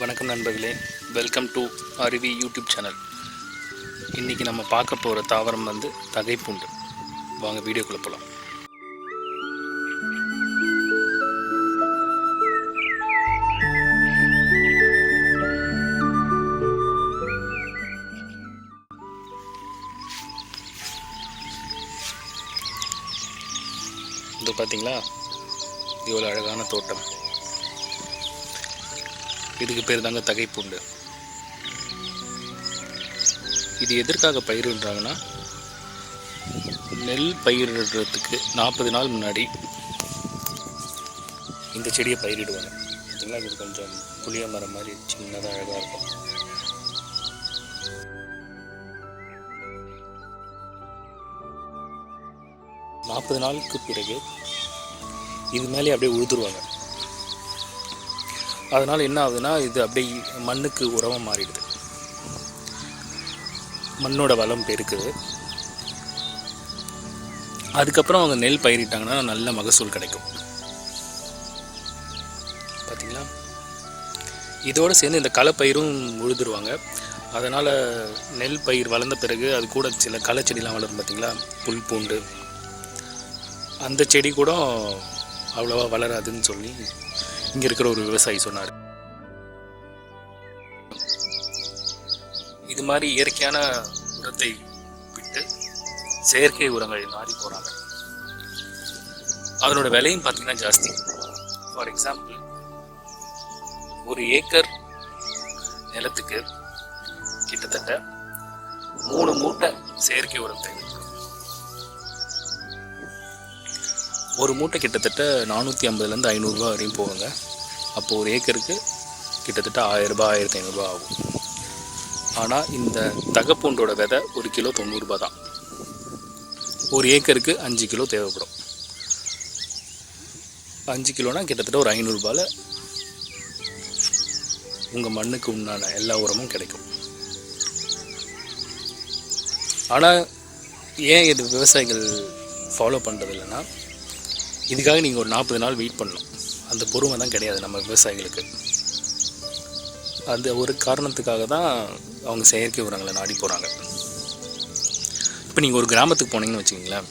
வணக்கம் நண்பர்களே, welcome to அருவி யூடியூப் சேனல். இன்றைக்கி நம்ம பார்க்க போகிற தாவரம் தகைப்பூண்டு. வாங்க வீடியோக்குள்ளே போகலாம். இது பார்த்தீங்களா, இவ்வளோ அழகான தோட்டம். இதுக்கு பேர் தாங்க தகைப்பூண்டு. இது எதற்காக பயிரிடுறாங்கன்னா, நெல் பயிரிடுறதுக்கு 40 நாள் முன்னாடி இந்த செடியை பயிரிடுவாங்க. பார்த்தீங்களா, இது கொஞ்சம் புளிய மரம் மாதிரி சின்னதாக அழகாக இருக்கும். நாற்பது நாளுக்கு பிறகு இது மேலே அப்படியே உழுதுருவாங்க. அதனால் என்ன ஆகுதுன்னா, இது அப்படியே மண்ணுக்கு உரமாக மாறிடுது. மண்ணோட வளம் பெருக்குது. அதுக்கப்புறம் அவங்க நெல் பயிரிட்டாங்கன்னா நல்ல மகசூல் கிடைக்கும். பார்த்தீங்களா, இதோடு சேர்ந்து இந்த களைப்பயிரும் உழுதுருவாங்க. அதனால் நெல் பயிர் வளர்ந்த பிறகு அது கூட சில களை செடிலாம் வளரும். பார்த்தீங்களா, புல் பூண்டு, அந்த செடி கூட அவ்வளோவா வளராதுன்னு சொல்லி இங்கே இருக்கிற ஒரு விவசாயி சொன்னார். இது மாதிரி இயற்கையான உரத்தை விட்டு செயற்கை உரங்கள் மாறி போகிறாங்க. அதனோட விலையும் பார்த்தீங்கன்னா ஜாஸ்தி. ஃபார் எக்ஸாம்பிள், ஒரு ஏக்கர் நிலத்துக்கு கிட்டத்தட்ட 3 மூட்டை செயற்கை உரம் தேவைப்படும். ஒரு மூட்டை கிட்டத்தட்ட 450லேருந்து 500 ரூபா வரையும் போகுங்க. அப்போது ஒரு ஏக்கருக்கு கிட்டத்தட்ட 1000 ரூபாய் 1500 ரூபா ஆகும். ஆனால் இந்த தகைப்பூண்டோட விதை 1 கிலோ 90 ரூபா தான். ஒரு ஏக்கருக்கு 5 கிலோ தேவைப்படும். 5 கிலோனா கிட்டத்தட்ட ஒரு 500 ரூபாயில் உங்கள் மண்ணுக்கு உண்டான எல்லா உரமும் கிடைக்கும். ஆனால் ஏன் இது விவசாயிகள் ஃபாலோ பண்ணுறது இல்லைன்னா, இதுக்காக நீங்கள் ஒரு 40 நாள் வெயிட் பண்ணணும். அந்த பொறுமை தான் கிடையாது நம்ம விவசாயிகளுக்கு. அந்த ஒரு காரணத்துக்காக தான் அவங்க செயற்கை உரங்களை நாடி போகிறாங்க. இப்போ நீங்கள் ஒரு கிராமத்துக்கு போனீங்கன்னு வச்சுக்கிங்களேன்,